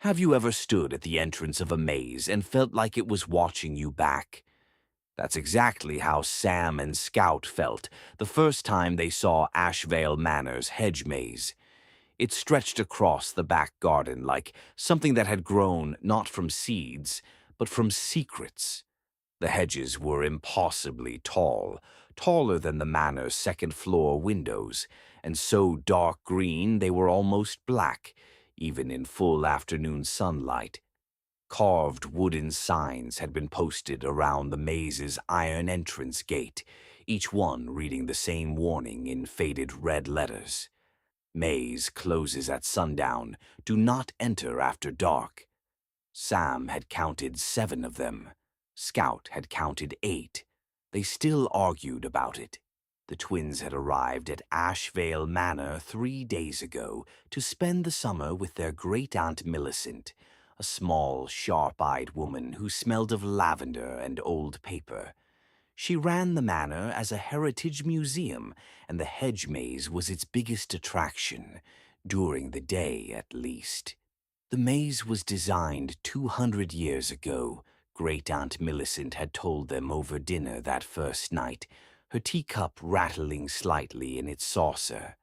Have you ever stood at the entrance of a maze and felt like it was watching you back? That's exactly how Sam and Scout felt the first time they saw Ashveil Manor's hedge maze. It stretched across the back garden like something that had grown not from seeds, but from secrets. The hedges were impossibly tall, taller than the manor's second-floor windows, and so dark green they were almost black, even in full afternoon sunlight. Carved wooden signs had been posted around the maze's iron entrance gate, each one reading the same warning in faded red letters. Maze closes at sundown. Do not enter after dark. Sam had counted 7 of them. Scout had counted 8. They still argued about it. The twins had arrived at Ashveil Manor 3 days ago to spend the summer with their great-aunt Millicent, a small, sharp-eyed woman who smelled of lavender and old paper. She ran the manor as a heritage museum, and the hedge maze was its biggest attraction, during the day at least. The maze was designed 200 years ago, Great-Aunt Millicent had told them over dinner that first night, her teacup rattling slightly in its saucer.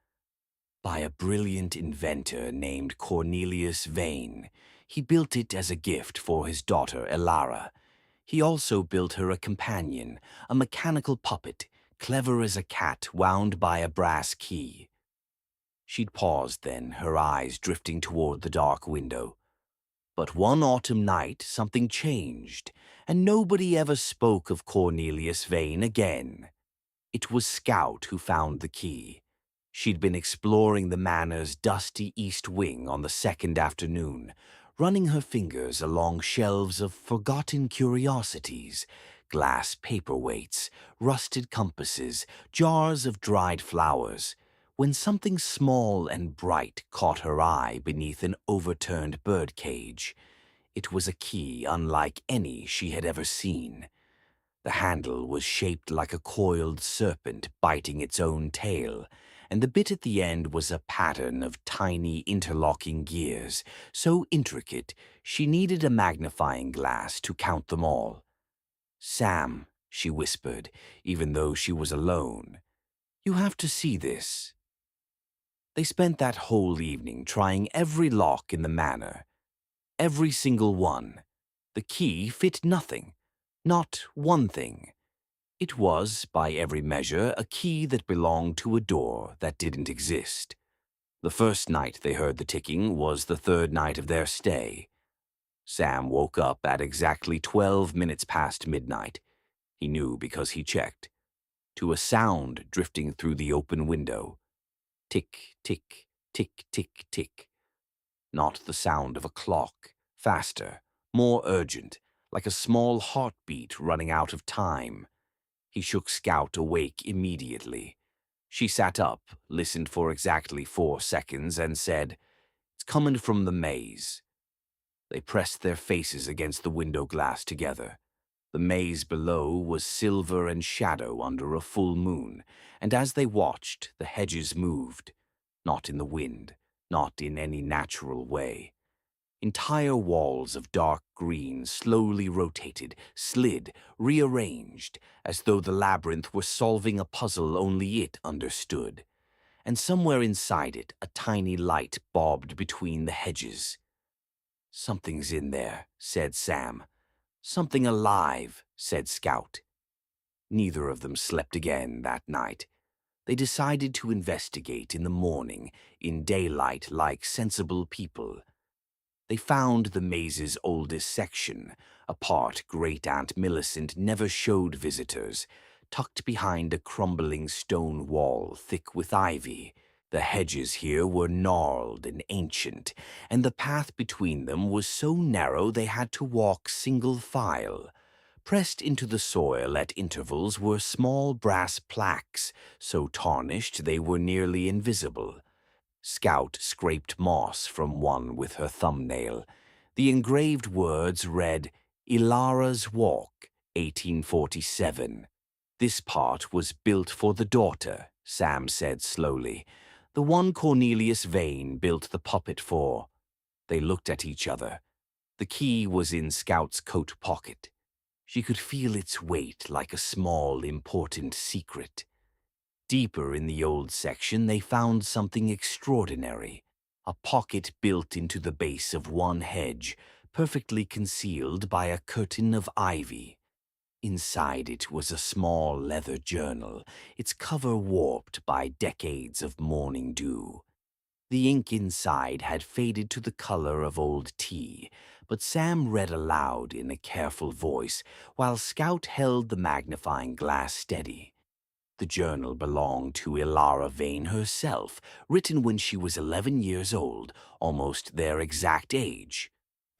By a brilliant inventor named Cornelius Vane. He built it as a gift for his daughter Elara. He also built her a companion, a mechanical puppet, clever as a cat wound by a brass key. She'd paused then, her eyes drifting toward the dark window. But one autumn night something changed, and nobody ever spoke of Cornelius Vane again. It was Scout who found the key. She'd been exploring the manor's dusty east wing on the second afternoon, running her fingers along shelves of forgotten curiosities, glass paperweights, rusted compasses, jars of dried flowers, when something small and bright caught her eye beneath an overturned birdcage. It was a key unlike any she had ever seen. The handle was shaped like a coiled serpent biting its own tail, and the bit at the end was a pattern of tiny interlocking gears, so intricate she needed a magnifying glass to count them all. "Sam," she whispered, even though she was alone, "you have to see this." They spent that whole evening trying every lock in the manor. Every single one. The key fit nothing. Not one thing. It was, by every measure, a key that belonged to a door that didn't exist. The first night they heard the ticking was the 3rd night of their stay. Sam woke up at exactly 12 minutes past midnight. He knew because he checked. To a sound drifting through the open window. Tick, tick, tick, tick, tick. Not the sound of a clock. Faster, more urgent, like a small heartbeat running out of time. He shook Scout awake immediately. She sat up, listened for exactly 4 seconds, and said, "It's coming from the maze." They pressed their faces against the window glass together. The maze below was silver and shadow under a full moon, and as they watched, the hedges moved. Not in the wind, not in any natural way. Entire walls of dark green slowly rotated, slid, rearranged, as though the labyrinth were solving a puzzle only it understood. And somewhere inside it, a tiny light bobbed between the hedges. "Something's in there," said Sam. "Something alive," said Scout. Neither of them slept again that night. They decided to investigate in the morning, in daylight like sensible people. They found the maze's oldest section, a part Great-Aunt Millicent never showed visitors, tucked behind a crumbling stone wall thick with ivy. The hedges here were gnarled and ancient, and the path between them was so narrow they had to walk single file. Pressed into the soil at intervals were small brass plaques, so tarnished they were nearly invisible. Scout scraped moss from one with her thumbnail. The engraved words read, "Ilara's Walk, 1847. This part was built for the daughter," Sam said slowly. "The one Cornelius Vane built the puppet for." They looked at each other. The key was in Scout's coat pocket. She could feel its weight like a small, important secret. Deeper in the old section, they found something extraordinary. A pocket built into the base of one hedge, perfectly concealed by a curtain of ivy. Inside it was a small leather journal, its cover warped by decades of morning dew. The ink inside had faded to the color of old tea, but Sam read aloud in a careful voice while Scout held the magnifying glass steady. The journal belonged to Ilara Vane herself, written when she was 11 years old, almost their exact age.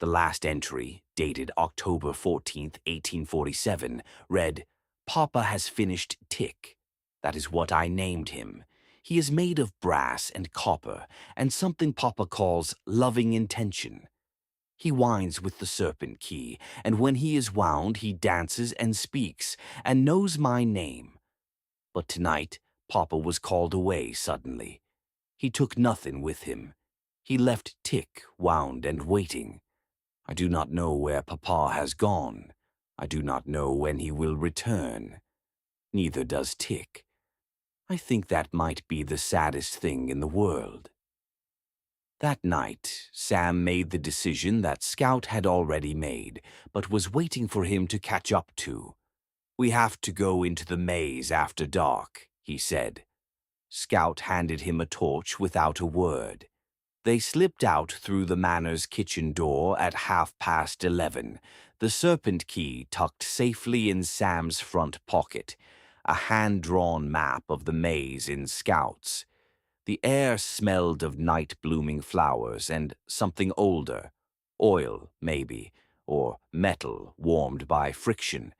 The last entry, dated October 14th, 1847, read, "Papa has finished Tick. That is what I named him. He is made of brass and copper, and something Papa calls loving intention. He winds with the serpent key, and when he is wound he dances and speaks, and knows my name. But tonight, Papa was called away suddenly. He took nothing with him. He left Tick wound and waiting. I do not know where Papa has gone. I do not know when he will return. Neither does Tick. I think that might be the saddest thing in the world." That night, Sam made the decision that Scout had already made, but was waiting for him to catch up to. "We have to go into the maze after dark," he said. Scout handed him a torch without a word. They slipped out through the manor's kitchen door at 11:30, the serpent key tucked safely in Sam's front pocket, a hand-drawn map of the maze in Scout's. The air smelled of night-blooming flowers and something older, oil, maybe, or metal warmed by friction.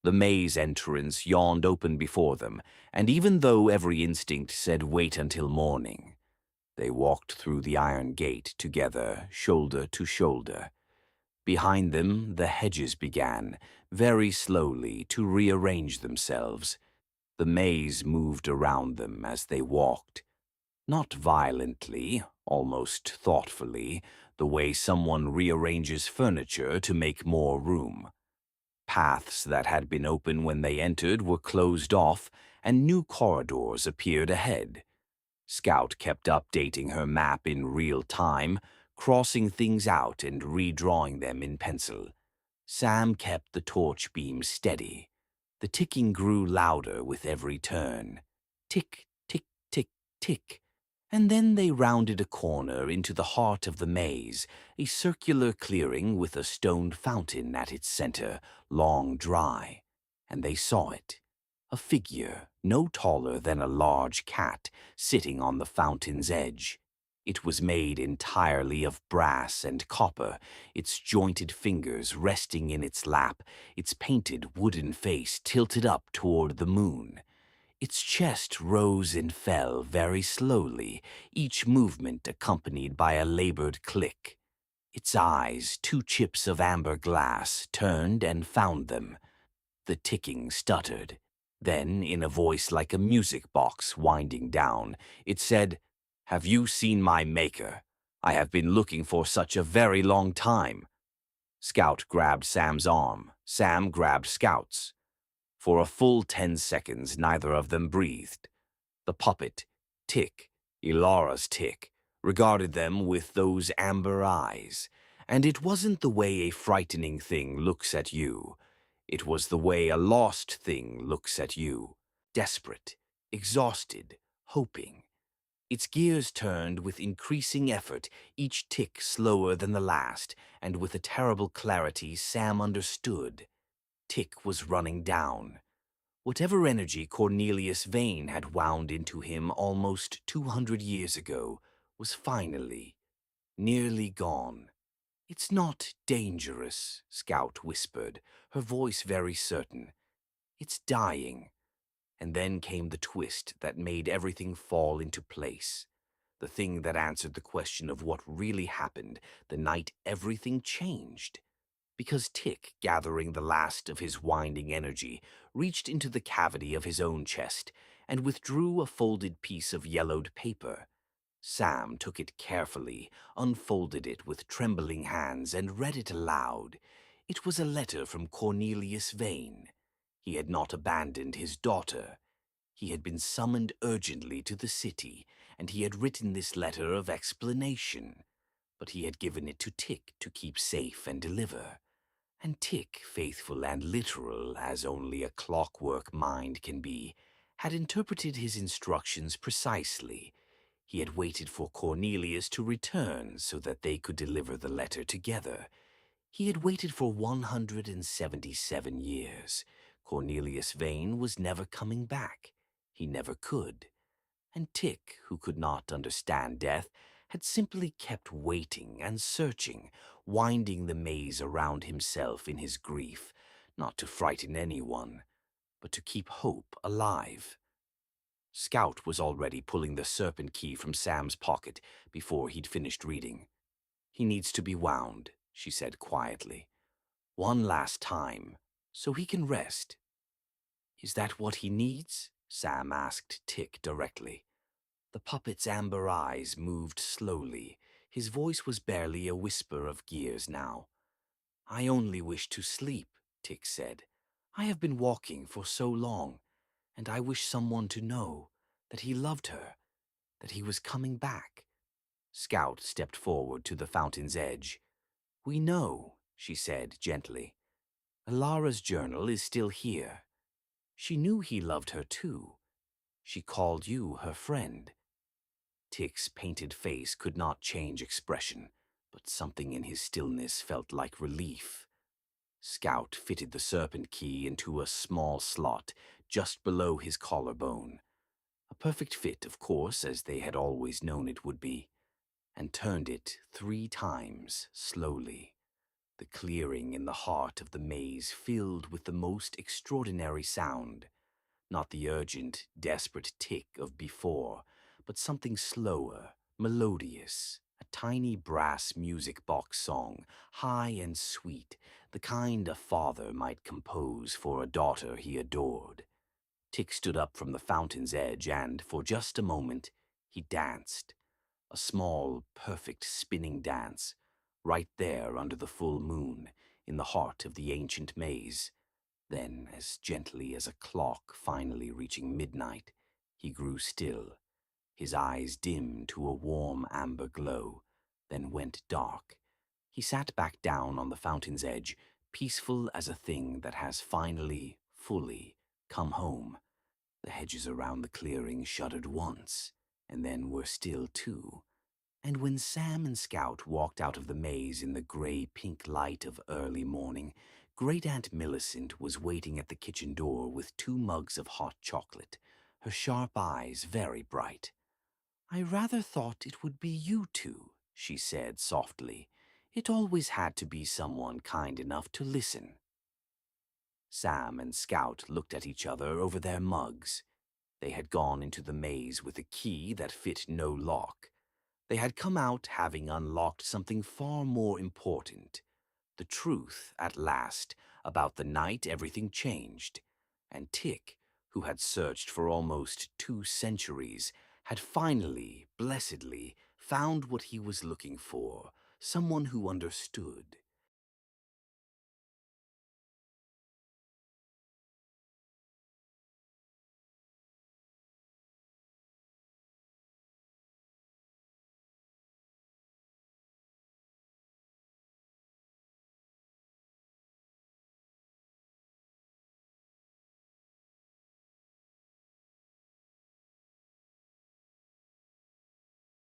The maze entrance yawned open before them, and even though every instinct said wait until morning, they walked through the iron gate together, shoulder to shoulder. Behind them, the hedges began, very slowly, to rearrange themselves. The maze moved around them as they walked. Not violently, almost thoughtfully, the way someone rearranges furniture to make more room. Paths that had been open when they entered were closed off, and new corridors appeared ahead. Scout kept updating her map in real time, crossing things out and redrawing them in pencil. Sam kept the torch beam steady. The ticking grew louder with every turn. Tick, tick, tick, tick. And then they rounded a corner into the heart of the maze, a circular clearing with a stone fountain at its center, long dry. And they saw it. A figure, no taller than a large cat, sitting on the fountain's edge. It was made entirely of brass and copper, its jointed fingers resting in its lap, its painted wooden face tilted up toward the moon. Its chest rose and fell very slowly, each movement accompanied by a labored click. Its eyes, two chips of amber glass, turned and found them. The ticking stuttered. Then, in a voice like a music box winding down, it said, "Have you seen my maker? I have been looking for such a very long time." Scout grabbed Sam's arm. Sam grabbed Scout's. For a full 10 seconds, neither of them breathed. The puppet, Tick, Ilara's Tick, regarded them with those amber eyes. And it wasn't the way a frightening thing looks at you. It was the way a lost thing looks at you. Desperate, exhausted, hoping. Its gears turned with increasing effort, each tick slower than the last, and with a terrible clarity Sam understood. Tick was running down. Whatever energy Cornelius Vane had wound into him almost 200 years ago was finally, nearly gone. "It's not dangerous," Scout whispered, her voice very certain. "It's dying." And then came the twist that made everything fall into place. The thing that answered the question of what really happened the night everything changed. Because Tick, gathering the last of his winding energy, reached into the cavity of his own chest and withdrew a folded piece of yellowed paper. Sam took it carefully, unfolded it with trembling hands, and read it aloud. It was a letter from Cornelius Vane. He had not abandoned his daughter. He had been summoned urgently to the city, and he had written this letter of explanation. But he had given it to Tick to keep safe and deliver. And Tick, faithful and literal as only a clockwork mind can be, had interpreted his instructions precisely. He had waited for Cornelius to return so that they could deliver the letter together. He had waited for 177 years. Cornelius Vane was never coming back. He never could. And Tick, who could not understand death, had simply kept waiting and searching, winding the maze around himself in his grief, not to frighten anyone, but to keep hope alive. Scout was already pulling the serpent key from Sam's pocket before he'd finished reading. "He needs to be wound," she said quietly. "One last time, so he can rest." "Is that what he needs?" Sam asked Tick directly. The puppet's amber eyes moved slowly. His voice was barely a whisper of gears now. "I only wish to sleep," Tick said. "I have been walking for so long, and I wish someone to know that he loved her, that he was coming back." Scout stepped forward to the fountain's edge. "We know," she said gently. "Alara's journal is still here. She knew he loved her too. She called you her friend." Tick's painted face could not change expression, but something in his stillness felt like relief. Scout fitted the serpent key into a small slot just below his collarbone. A perfect fit, of course, as they had always known it would be, and turned it 3 times slowly. The clearing in the heart of the maze filled with the most extraordinary sound. Not the urgent, desperate tick of before, but something slower, melodious, a tiny brass music box song, high and sweet, the kind a father might compose for a daughter he adored. Tick stood up from the fountain's edge and, for just a moment, he danced. A small, perfect spinning dance, right there under the full moon, in the heart of the ancient maze. Then, as gently as a clock finally reaching midnight, he grew still. His eyes dimmed to a warm amber glow, then went dark. He sat back down on the fountain's edge, peaceful as a thing that has finally, fully, come home. The hedges around the clearing shuddered once, and then were still too. And when Sam and Scout walked out of the maze in the gray-pink light of early morning, Great Aunt Millicent was waiting at the kitchen door with 2 mugs of hot chocolate, her sharp eyes very bright. "I rather thought it would be you two," she said softly. "It always had to be someone kind enough to listen." Sam and Scout looked at each other over their mugs. They had gone into the maze with a key that fit no lock. They had come out having unlocked something far more important. The truth, at last, about the night everything changed. And Tick, who had searched for almost 2 centuries, had finally, blessedly, found what he was looking for, someone who understood.